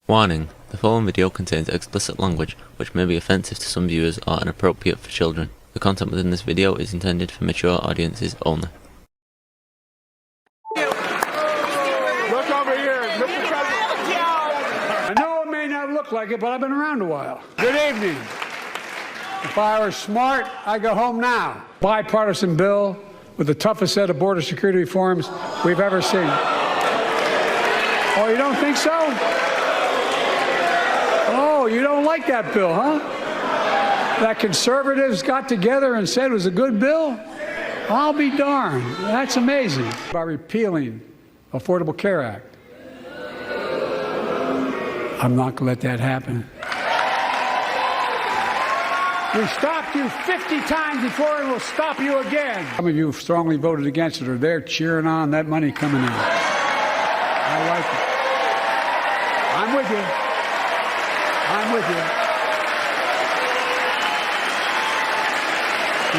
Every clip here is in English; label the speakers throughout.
Speaker 1: Warning: the following video contains explicit language which may be offensive to some viewers or inappropriate for children. The content within this video is intended for mature audiences only.
Speaker 2: Look over here, Mr. President.
Speaker 3: I know it may not look like it, but I've been around a while. Good evening. If I were smart, I'd go home now. Bipartisan bill with the toughest set of border security reforms we've ever seen. Oh, you don't think so? Oh, you don't like that bill, huh? That conservatives got together and said it was a good bill? I'll be darned. That's amazing. By repealing Affordable Care Act. I'm not going to let that happen. We stopped you 50 times before and we'll stop you again. Some of you strongly voted against it or they're cheering on that money coming in. I like it. I'm with you. I'm with you.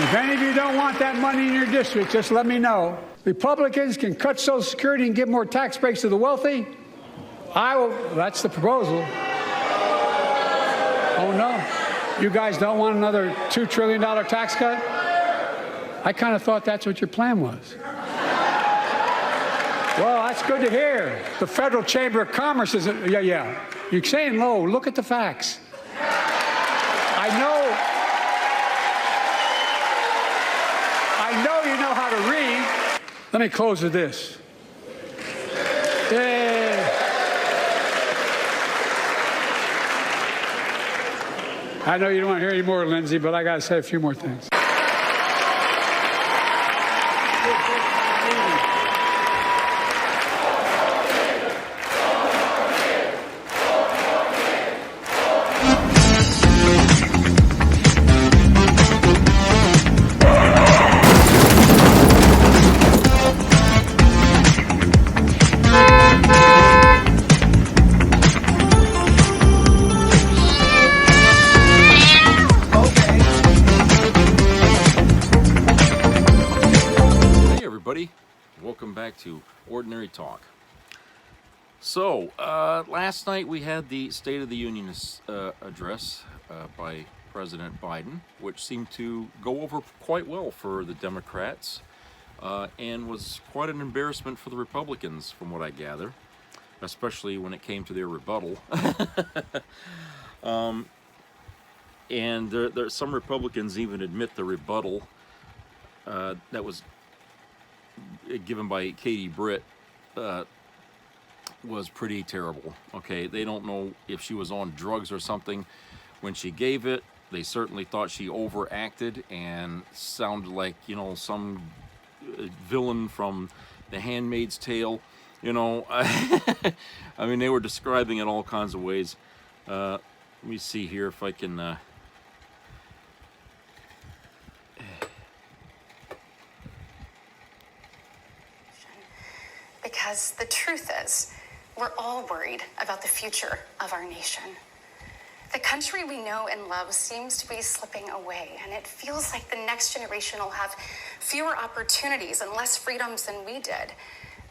Speaker 3: If any of you don't want that money in your district, just let me know. Republicans can cut Social Security and give more tax breaks to the wealthy. I will. That's the proposal. Oh, no. You guys don't want another $2 trillion tax cut? I kind of thought that's what your plan was. Well, that's good to hear. The Federal Chamber of Commerce is, yeah. You're saying low. Look at the facts. I know you know how to read. Let me close with this. Yeah. I know you don't want to hear any more, Lindsay, but I got to say a few more things.
Speaker 4: Welcome back to Ordinary Talk. So, last night we had the State of the Union address by President Biden, which seemed to go over quite well for the Democrats and was quite an embarrassment for the Republicans, from what I gather, especially when it came to their rebuttal. And there some Republicans even admit the rebuttal that was given by Katie Britt was pretty terrible. Okay, they don't know if she was on drugs or something when she gave it. They certainly thought she overacted and sounded like, you know, some villain from The Handmaid's Tale. You know, I mean, they were describing it all kinds of ways. Let me see here if I can
Speaker 5: because the truth is, we're all worried about the future of our nation. The country we know and love seems to be slipping away, and it feels like the next generation will have fewer opportunities and less freedoms than we did.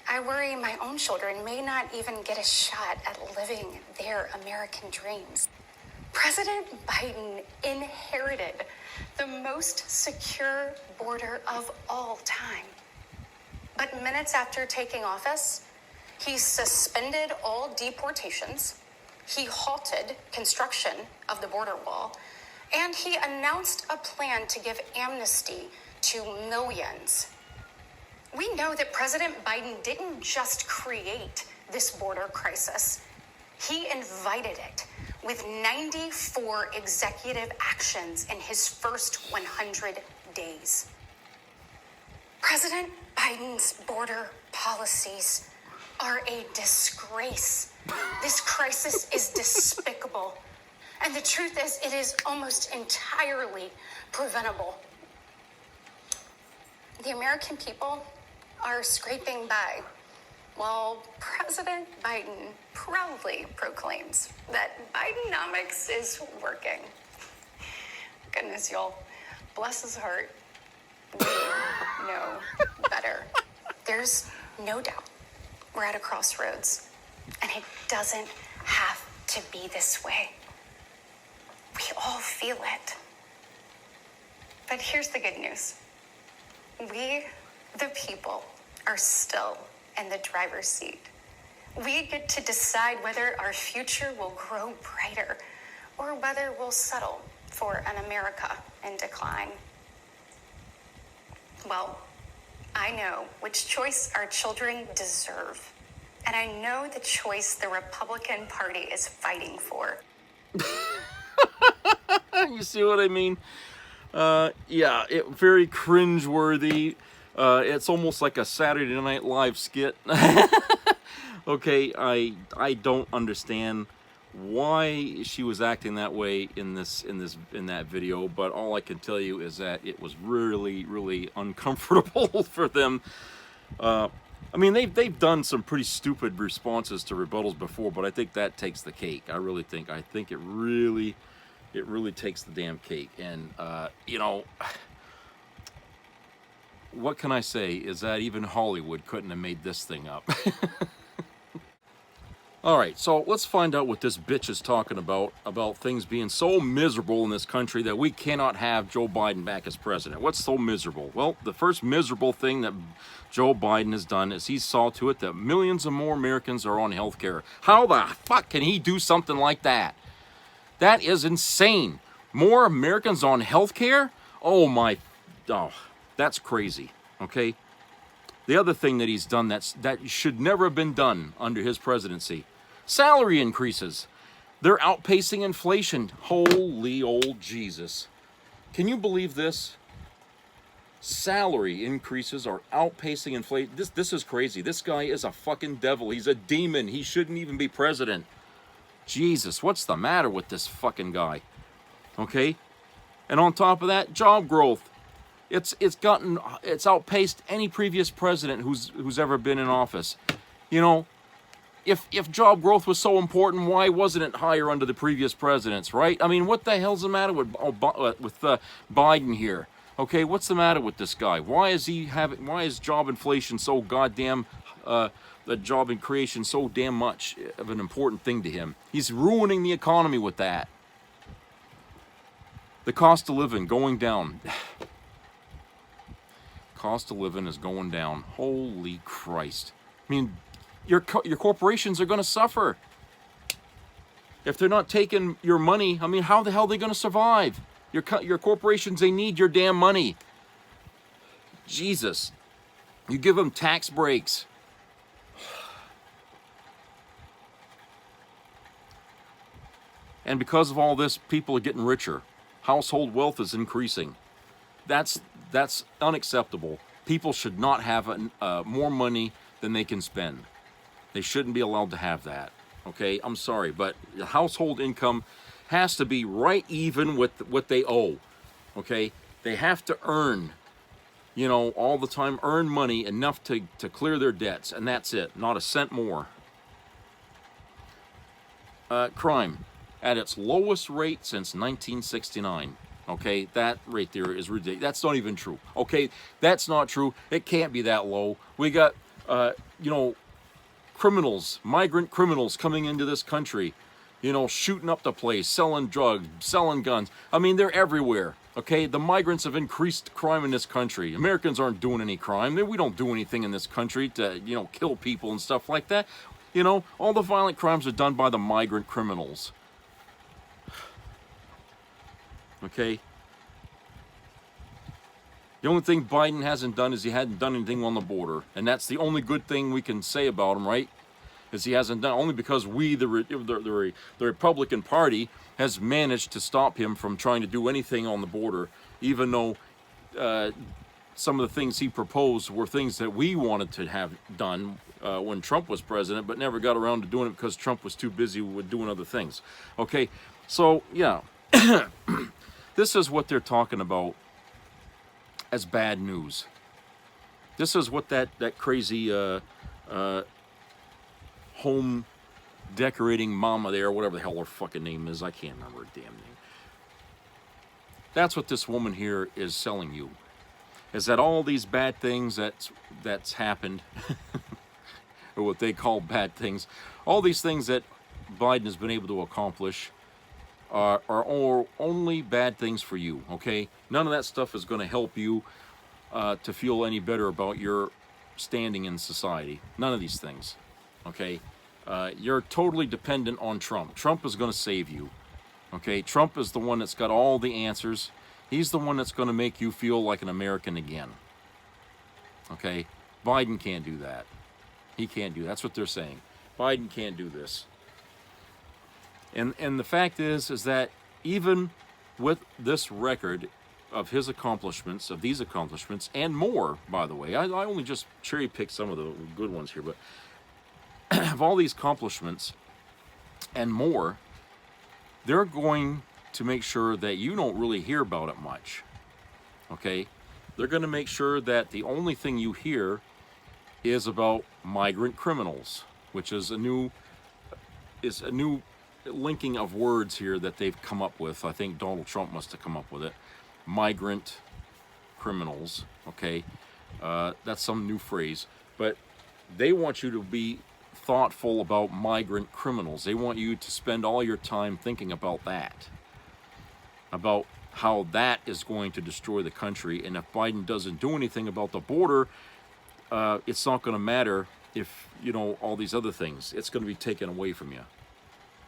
Speaker 5: I worry my own children may not even get a shot at living their American dreams. President Biden inherited the most secure border of all time. But minutes after taking office, he suspended all deportations, he halted construction of the border wall, and he announced a plan to give amnesty to millions. We know that President Biden didn't just create this border crisis. He invited it with 94 executive actions in his first 100 days. President Biden's border policies are a disgrace. This crisis is despicable. And the truth is, it is almost entirely preventable. The American people are scraping by while President Biden proudly proclaims that Bidenomics is working. Goodness, y'all, bless his heart. We know better. There's no doubt we're at a crossroads, and it doesn't have to be this way. We all feel it. But here's the good news. We, the people, are still in the driver's seat. We get to decide whether our future will grow brighter or whether we'll settle for an America in decline. Well, I know which choice our children deserve, and I know the choice the Republican Party is fighting for.
Speaker 4: You see what I mean? Yeah, very cringeworthy. It's almost like a Saturday Night Live skit. Okay, I don't understand why she was acting that way in that video, but all I can tell you is that it was really, really uncomfortable for them. I mean, they've done some pretty stupid responses to rebuttals before, but I think that takes the cake. I think it really takes the damn cake. And you know, what can I say is that even Hollywood couldn't have made this thing up. Alright, so let's find out what this bitch is talking about things being so miserable in this country that we cannot have Joe Biden back as president. What's so miserable? Well, the first miserable thing that Joe Biden has done is he saw to it that millions of more Americans are on health care. How the fuck can he do something like that? That is insane. More Americans on health care? Oh, that's crazy, okay? The other thing that he's done that should never have been done under his presidency, salary increases. They're outpacing inflation. Holy old Jesus. Can you believe this? Salary increases are outpacing inflation. This is crazy. This guy is a fucking devil. He's a demon. He shouldn't even be president. Jesus, what's the matter with this fucking guy? Okay? And on top of that, job growth. It's outpaced any previous president who's ever been in office. You know, if job growth was so important, why wasn't it higher under the previous presidents, right? I mean, what the hell's the matter with Biden here? Okay, what's the matter with this guy? Why is job inflation so goddamn the job and creation so damn much of an important thing to him? He's ruining the economy with that. The cost of living going down. Cost of living is going down. Holy Christ. I mean, your corporations are going to suffer. If they're not taking your money, I mean, how the hell are they going to survive? Your corporations, they need your damn money. Jesus. You give them tax breaks. And because of all this, people are getting richer. Household wealth is increasing. That's unacceptable. People should not have more money than they can spend. They shouldn't be allowed to have that. Okay, I'm sorry, but the household income has to be right even with what they owe. Okay, they have to earn, you know, all the time, earn money enough to clear their debts, and that's it. Not a cent more. Crime at its lowest rate since 1969. Okay, that right there is ridiculous. That's not even true. Okay, that's not true. It can't be that low. We got, you know, criminals, migrant criminals coming into this country, you know, shooting up the place, selling drugs, selling guns. I mean, they're everywhere. Okay, the migrants have increased crime in this country. Americans aren't doing any crime. We don't do anything in this country to, you know, kill people and stuff like that. You know, all the violent crimes are done by the migrant criminals. Okay? The only thing Biden hasn't done is he hadn't done anything on the border. And that's the only good thing we can say about him, right? Is he hasn't done, only because we, the Republican Party, has managed to stop him from trying to do anything on the border, even though some of the things he proposed were things that we wanted to have done when Trump was president, but never got around to doing it because Trump was too busy with doing other things. Okay, so, yeah. This is what they're talking about as bad news. This is what that crazy home decorating mama there, whatever the hell her fucking name is, I can't remember her damn name. That's what this woman here is selling you. Is that all these bad things that's happened, or what they call bad things, all these things that Biden has been able to accomplish are only bad things for you, okay? None of that stuff is going to help you to feel any better about your standing in society. None of these things, okay? You're totally dependent on Trump. Trump is going to save you, okay? Trump is the one that's got all the answers. He's the one that's going to make you feel like an American again, okay? Biden can't do that. He can't do that. That's what they're saying. Biden can't do this. And the fact is that even with this record of his accomplishments, of these accomplishments, and more, by the way, I only just cherry-picked some of the good ones here, but of all these accomplishments and more, they're going to make sure that you don't really hear about it much, okay? They're going to make sure that the only thing you hear is about migrant criminals, which is a new linking of words here that they've come up with. I think Donald Trump must have come up with it. Migrant criminals, okay? That's some new phrase. But they want you to be thoughtful about migrant criminals. They want you to spend all your time thinking about that, about how that is going to destroy the country. And if Biden doesn't do anything about the border, it's not going to matter if, you know, all these other things. It's going to be taken away from you.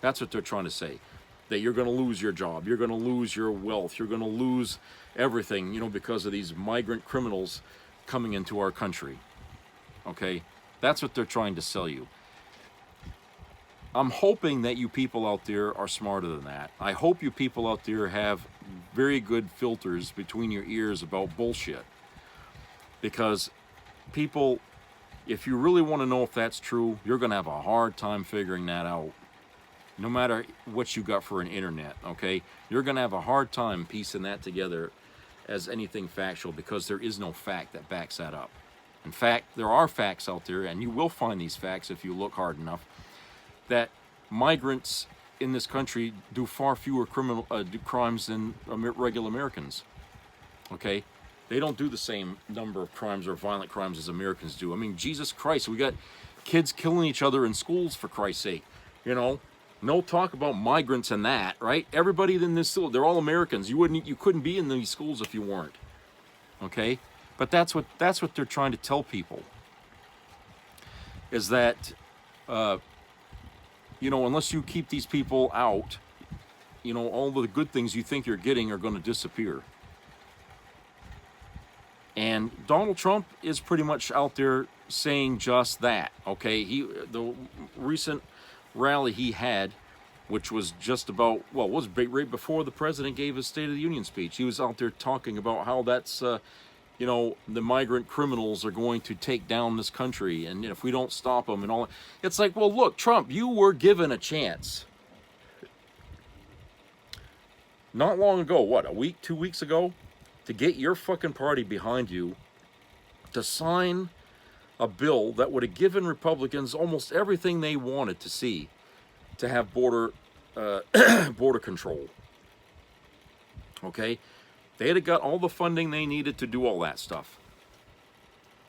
Speaker 4: That's what they're trying to say. That you're going to lose your job. You're going to lose your wealth. You're going to lose everything, you know, because of these migrant criminals coming into our country. Okay? That's what they're trying to sell you. I'm hoping that you people out there are smarter than that. I hope you people out there have very good filters between your ears about bullshit. Because people, if you really want to know if that's true, you're going to have a hard time figuring that out. No matter what you got for an internet, okay? You're going to have a hard time piecing that together as anything factual, because there is no fact that backs that up. In fact, there are facts out there, and you will find these facts if you look hard enough, that migrants in this country do far fewer crimes than regular Americans, okay? They don't do the same number of crimes or violent crimes as Americans do. I mean, Jesus Christ, we got kids killing each other in schools, for Christ's sake, you know? No talk about migrants and that, right? Everybody in this school, they're all Americans. You couldn't be in these schools if you weren't, okay? But that's what they're trying to tell people, is that, you know, unless you keep these people out, you know, all the good things you think you're getting are going to disappear. And Donald Trump is pretty much out there saying just that, okay? The recent rally he had, which was just about, well, it was right before the president gave his State of the Union speech. He was out there talking about how that's, you know, the migrant criminals are going to take down this country, and if we don't stop them and all that. It's like, well, look, Trump, you were given a chance. Not long ago, what, a week, 2 weeks ago, to get your fucking party behind you to sign a bill that would have given Republicans almost everything they wanted to see to have border control. Okay? They'd have got all the funding they needed to do all that stuff.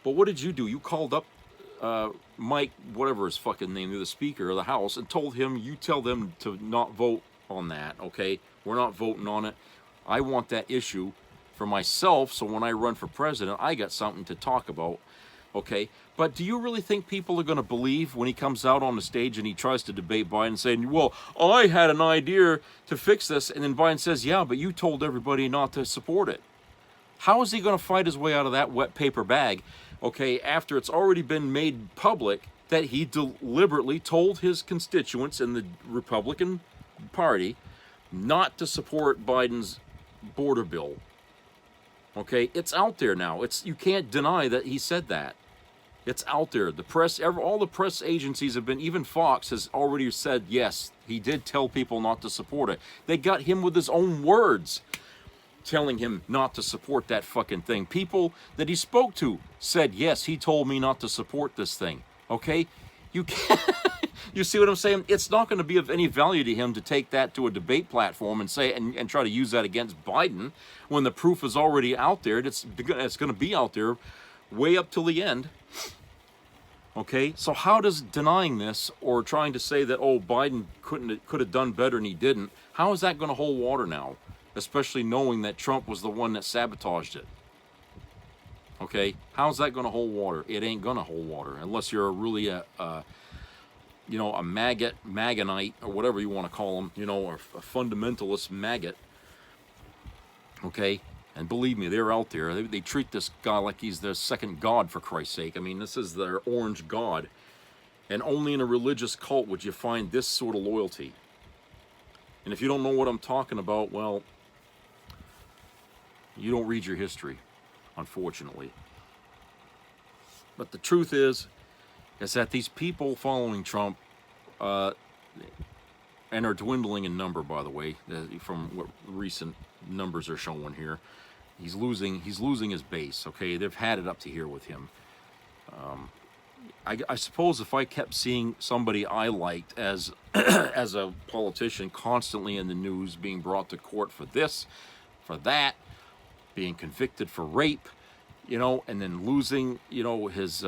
Speaker 4: But what did you do? You called up Mike, whatever his fucking name, the Speaker of the House, and told him, you tell them to not vote on that, okay? We're not voting on it. I want that issue for myself, so when I run for president, I got something to talk about. Okay, but do you really think people are going to believe when he comes out on the stage and he tries to debate Biden, saying, well, I had an idea to fix this, and then Biden says, yeah, but you told everybody not to support it? How is he going to fight his way out of that wet paper bag, okay, after it's already been made public that he deliberately told his constituents in the Republican Party not to support Biden's border bill? Okay, it's out there now. You can't deny that he said that. It's out there. The press, all the press agencies have been, even Fox has already said, yes, he did tell people not to support it. They got him with his own words telling him not to support that fucking thing. People that he spoke to said, yes, he told me not to support this thing. Okay? You can't, you see what I'm saying? It's not going to be of any value to him to take that to a debate platform and say, and try to use that against Biden when the proof is already out there. It's going to be out there way up till the end. Okay, so how does denying this or trying to say that, oh, Biden could have done better and he didn't, how is that going to hold water now? Especially knowing that Trump was the one that sabotaged it. Okay, how's that going to hold water? It ain't going to hold water unless you're really a MAGAT, MAGAnite, or whatever you want to call them, or a fundamentalist MAGAT. Okay, and believe me, they're out there. They treat this guy like he's their second god, for Christ's sake. I mean, this is their orange god. And only in a religious cult would you find this sort of loyalty. And if you don't know what I'm talking about, well, you don't read your history, unfortunately. But the truth is that these people following Trump, and are dwindling in number, by the way, from what recent numbers are showing here. He's losing his base. Okay, they've had it up to here with him. I suppose if I kept seeing somebody I liked as as a politician constantly in the news being brought to court for this, for that, being convicted for rape, and then losing, his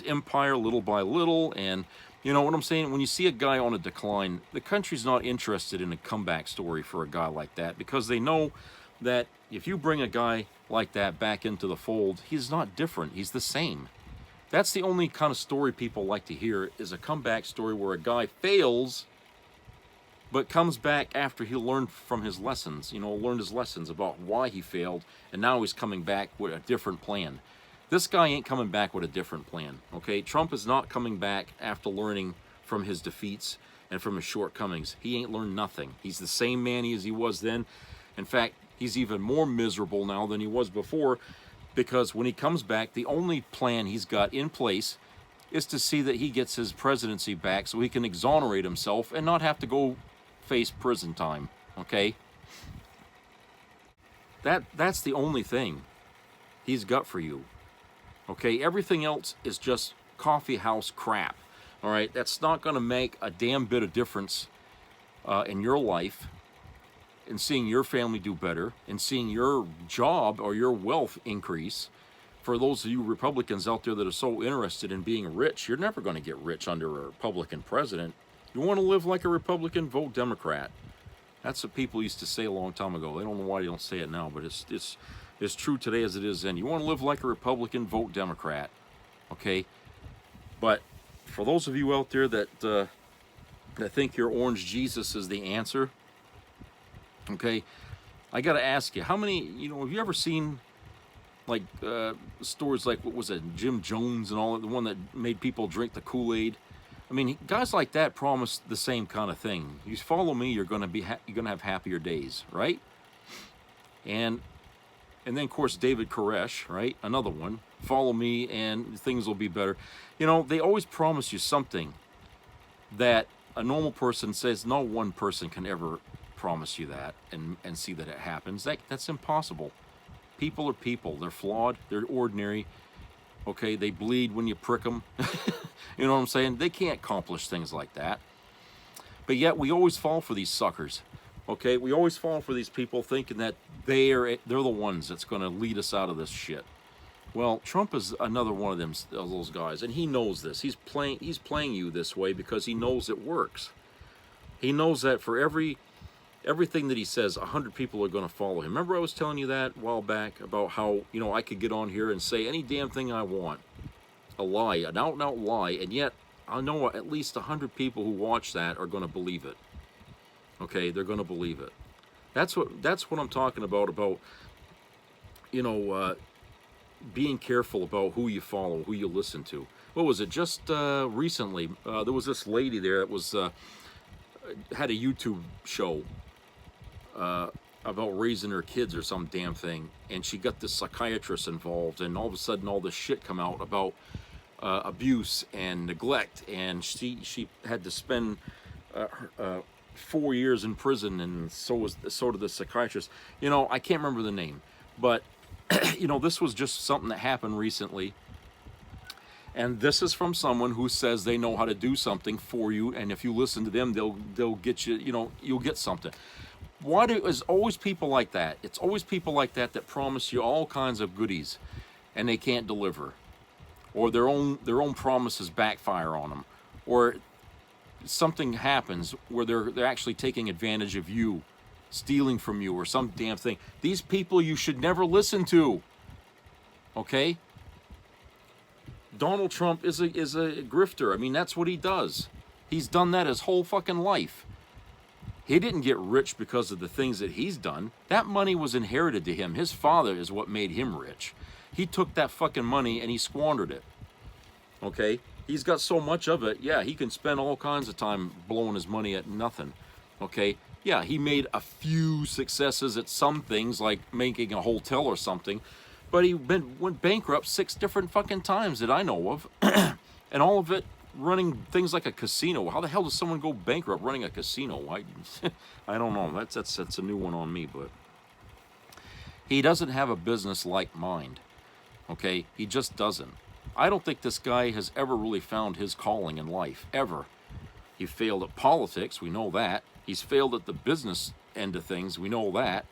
Speaker 4: empire little by little, and what I'm saying, when you see a guy on a decline, the country's not interested in a comeback story for a guy like that, because they know that if you bring a guy like that back into the fold, he's not different, he's the same. That's the only kind of story people like to hear, is a comeback story where a guy fails but comes back after he learned from his lessons, learned his lessons about why he failed, and now he's coming back with a different plan. This guy ain't coming back with a different plan, okay? Trump is not coming back after learning from his defeats and from his shortcomings. He ain't learned nothing. He's the same man as he was then. In fact, he's even more miserable now than he was before, because when he comes back, the only plan he's got in place is to see that he gets his presidency back so he can exonerate himself and not have to go face prison time, okay? That's the only thing he's got for you, okay? Everything else is just coffee house crap, all right? That's not going to make a damn bit of difference in your life, in seeing your family do better, in seeing your job or your wealth increase. For those of you Republicans out there that are so interested in being rich, you're never going to get rich under a Republican president. You want to live like a Republican, vote Democrat. That's what people used to say a long time ago. They don't know why they don't say it now, but it's true today as it is then. You want to live like a Republican, vote Democrat. Okay? But for those of you out there that think your orange Jesus is the answer, okay, I got to ask you, how many, have you ever seen like stories like, what was it, Jim Jones and all that, the one that made people drink the Kool-Aid? I mean, guys like that promise the same kind of thing. You follow me, you're going to have happier days, right? And then of course David Koresh, right? Another one. Follow me and things will be better. They always promise you something that a normal person says no one person can ever promise you that and see that it happens. That's impossible. People are people. They're flawed. They're ordinary. Okay, they bleed when you prick them. You know what I'm saying? They can't accomplish things like that. But yet we always fall for these suckers. Okay, we always fall for these people thinking that they're the ones that's going to lead us out of this shit. Well, Trump is another one of those guys, and he knows this. He's playing you this way because he knows it works. He knows that for everything that he says, 100 people are going to follow him. Remember I was telling you that a while back about how, I could get on here and say any damn thing I want. A lie, an out-and-out lie, and yet I know at least 100 people who watch that are going to believe it. Okay, they're going to believe it. That's what I'm talking about, being careful about who you follow, who you listen to. What was it, just recently, there was this lady there that was, had a YouTube show about raising her kids or some damn thing, and she got this psychiatrist involved, and all of a sudden all this shit come out about abuse and neglect, and she had to spend 4 years in prison, and so did the psychiatrist. I can't remember the name, but this was just something that happened recently, and this is from someone who says they know how to do something for you, and if you listen to them, they'll get you. You'll get something. Why is always people like that? It's always people like that promise you all kinds of goodies, and they can't deliver. or their own promises backfire on them, or something happens where they're actually taking advantage of you, stealing from you, or some damn thing. These people you should never listen to. Okay? Donald Trump is a grifter. I mean, that's what he does. He's done that his whole fucking life. He didn't get rich because of the things that he's done. That money was inherited to him. His father is what made him rich. He took that fucking money and he squandered it. Okay? He's got so much of it, yeah, he can spend all kinds of time blowing his money at nothing. Okay? Yeah, he made a few successes at some things, like making a hotel or something, but he went bankrupt 6 different fucking times that I know of. And all of it running things like a casino. How the hell does someone go bankrupt running a casino? I don't know. That's a new one on me, but he doesn't have a business-like mind. Okay? He just doesn't. I don't think this guy has ever really found his calling in life, ever. He failed at politics, we know that. He's failed at the business end of things, we know that.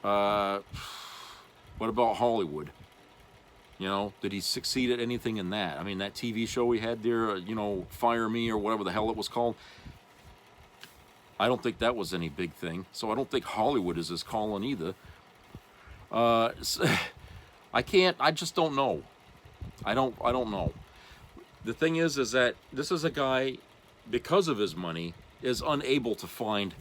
Speaker 4: What about Hollywood? You know, did he succeed at anything in that? I mean, that TV show he had there, you know, Fire Me or whatever the hell it was called, I don't think that was any big thing. So I don't think Hollywood is his calling either. I just don't know. I don't know. The thing is that this is a guy, because of his money, is unable to find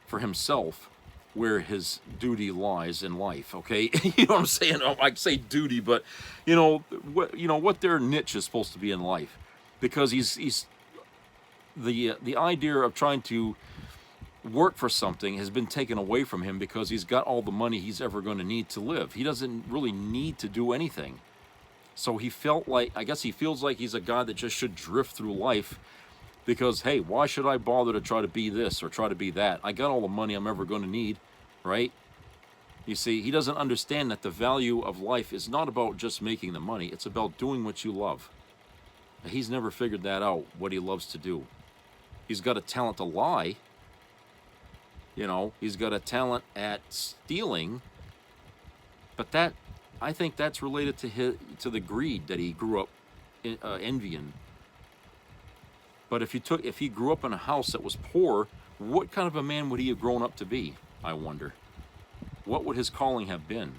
Speaker 4: for himself where his duty lies in life. Okay, you know what I'm saying? I say duty, but you know what their niche is supposed to be in life, because he's the idea of trying to work for something has been taken away from him because he's got all the money he's ever going to need to live. He doesn't really need to do anything. So he felt like, I guess he feels like he's a guy that just should drift through life because, hey, why should I bother to try to be this or try to be that? I got all the money I'm ever going to need, right? You see, he doesn't understand that the value of life is not about just making the money. It's about doing what you love. He's never figured that out, what he loves to do. He's got a talent to lie. You know, he's got a talent at stealing. But that, I think that's related to the greed that he grew up envying. But if he grew up in a house that was poor, what kind of a man would he have grown up to be, I wonder? What would his calling have been?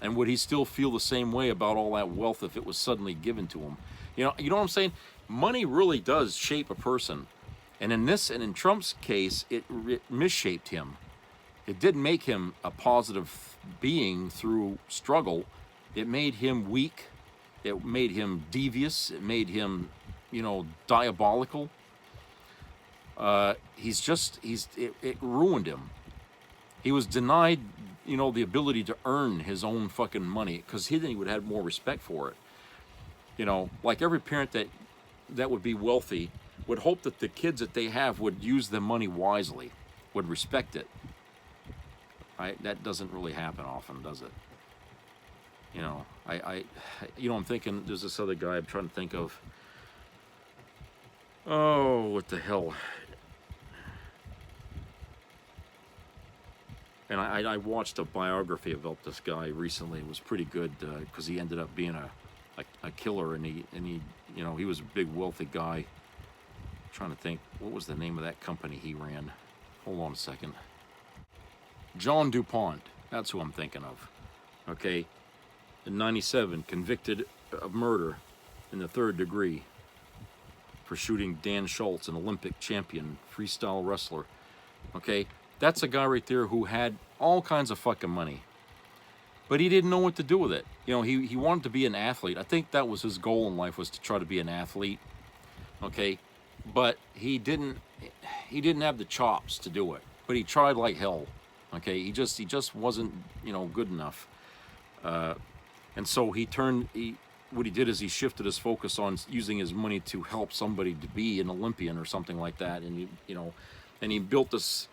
Speaker 4: And would he still feel the same way about all that wealth if it was suddenly given to him? You know what I'm saying? Money really does shape a person. And in Trump's case, it misshaped him. It didn't make him a positive being through struggle. It made him weak. It made him devious. It made him, diabolical. It ruined him. He was denied, the ability to earn his own fucking money, because then he would have more respect for it. Like every parent that would be wealthy would hope that the kids that they have would use their money wisely, would respect it. Right? That doesn't really happen often, does it? I'm thinking, there's this other guy I'm trying to think of. Oh, what the hell? And I watched a biography about this guy recently. It was pretty good because he ended up being a killer, and he was a big wealthy guy. I'm trying to think, what was the name of that company he ran? Hold on a second. John DuPont. That's who I'm thinking of. Okay. In 97, convicted of murder in the 3rd degree for shooting Dan Schultz, an Olympic champion freestyle wrestler. Okay. That's a guy right there who had all kinds of fucking money, but he didn't know what to do with it. He wanted to be an athlete. I think that was his goal in life, was to try to be an athlete. Okay, but he didn't have the chops to do it. But he tried like hell. Okay, he just wasn't good enough. And so what he did is he shifted his focus on using his money to help somebody to be an Olympian or something like that. And he built this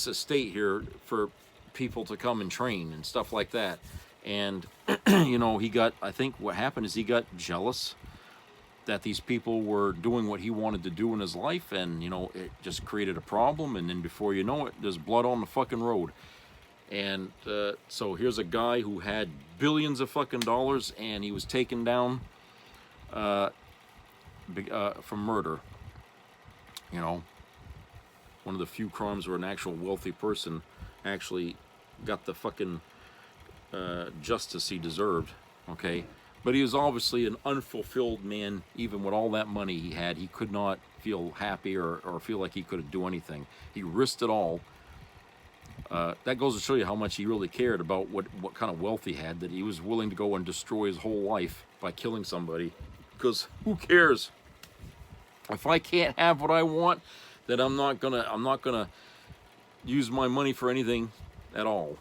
Speaker 4: estate here for people to come and train and stuff like that. And I think what happened is he got jealous that these people were doing what he wanted to do in his life, and it just created a problem. And then before you know it, there's blood on the fucking road. And so here's a guy who had billions of fucking dollars, and he was taken down for murder. You know, one of the few crimes where an actual wealthy person actually got the fucking justice he deserved, okay? But he was obviously an unfulfilled man. Even with all that money he had, he could not feel happy or feel like he could do anything. He risked it all. That goes to show you how much he really cared about what kind of wealth he had, that he was willing to go and destroy his whole life by killing somebody. Because who cares? If I can't have what I want, then I'm not gonna use my money for anything at all.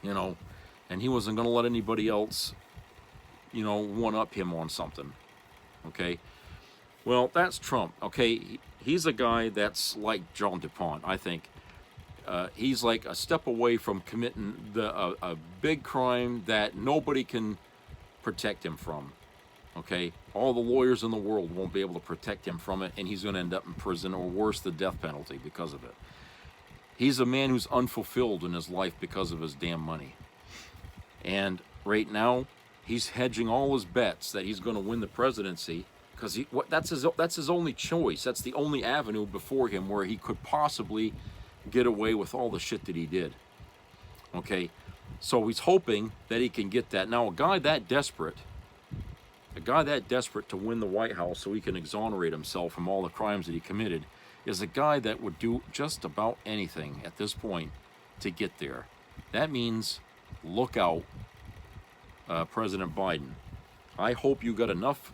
Speaker 4: You know, and he wasn't gonna let anybody else, you know, one-up him on something. Okay? Well, that's Trump. Okay? He's a guy that's like John DuPont, I think. He's like a step away from committing a big crime that nobody can protect him from. Okay? All the lawyers in the world won't be able to protect him from it, and he's going to end up in prison, or worse, the death penalty because of it. He's a man who's unfulfilled in his life because of his damn money. And right now, he's hedging all his bets that he's going to win the presidency, because that's his only choice. That's the only avenue before him where he could possibly get away with all the shit that he did. Okay? So he's hoping that he can get that. Now, a guy that desperate to win the White House so he can exonerate himself from all the crimes that he committed is a guy that would do just about anything at this point to get there. That means look out, President Biden. I hope you got enough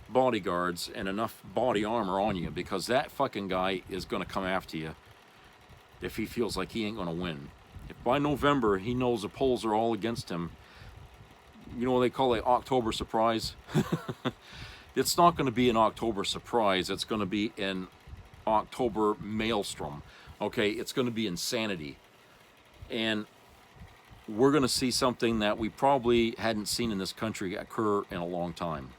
Speaker 4: bodyguards and enough body armor on you, because that fucking guy is going to come after you if he feels like he ain't going to win. If by November he knows the polls are all against him, you know what they call it, October surprise? It's not going to be an October surprise. It's going to be an October maelstrom. Okay, it's going to be insanity. And we're going to see something that we probably hadn't seen in this country occur in a long time.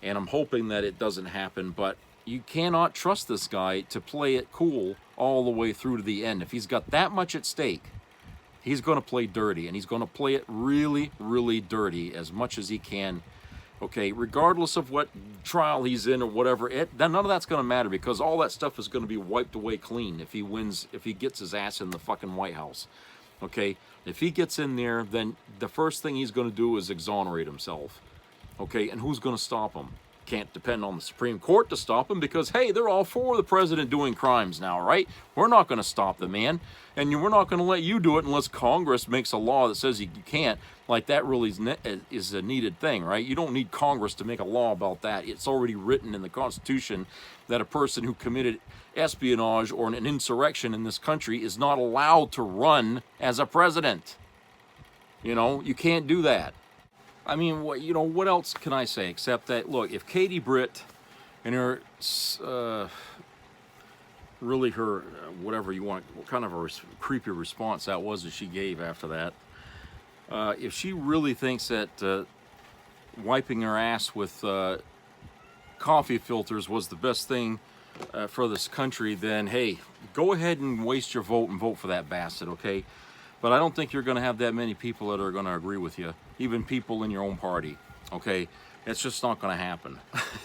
Speaker 4: And I'm hoping that it doesn't happen, but you cannot trust this guy to play it cool all the way through to the end. If he's got that much at stake, he's going to play dirty, and he's going to play it really, really dirty as much as he can. Okay, regardless of what trial he's in or whatever, then none of that's going to matter, because all that stuff is going to be wiped away clean if he wins, if he gets his ass in the fucking White House. Okay, if he gets in there, then the first thing he's going to do is exonerate himself. Okay, and who's going to stop him? Can't depend on the Supreme Court to stop him, because, hey, they're all for the president doing crimes now, right? We're not going to stop the man, and we're not going to let you do it unless Congress makes a law that says you can't. Like, that really is a needed thing, right? You don't need Congress to make a law about that. It's already written in the Constitution that a person who committed espionage or an insurrection in this country is not allowed to run as a president. You know, you can't do that. I mean, what else can I say except that, look, if Katie Britt and her, really her, whatever you want, what kind of a creepy response that was that she gave after that, if she really thinks that wiping her ass with coffee filters was the best thing for this country, then, hey, go ahead and waste your vote and vote for that bastard, okay? But I don't think you're going to have that many people that are going to agree with you, even people in your own party, okay? It's just not going to happen.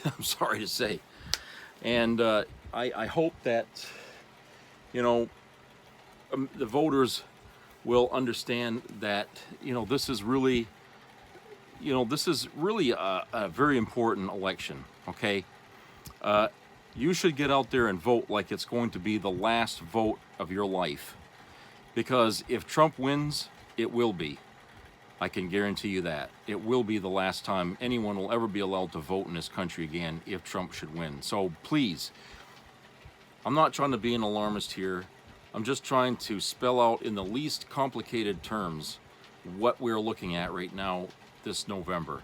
Speaker 4: I'm sorry to say. And I hope that, the voters will understand that, this is really, a very important election, okay? You should get out there and vote like it's going to be the last vote of your life. Because if Trump wins, it will be. I can guarantee you that. It will be the last time anyone will ever be allowed to vote in this country again if Trump should win. So please, I'm not trying to be an alarmist here. I'm just trying to spell out in the least complicated terms what we're looking at right now this November.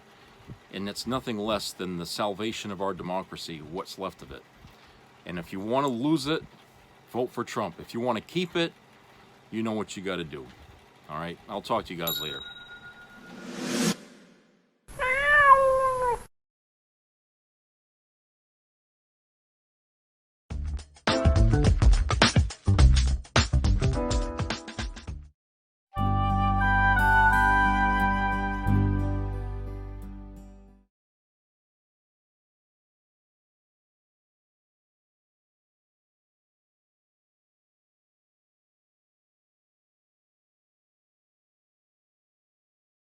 Speaker 4: And it's nothing less than the salvation of our democracy, what's left of it. And if you want to lose it, vote for Trump. If you want to keep it, you know what you got to do. All right, I'll talk to you guys later.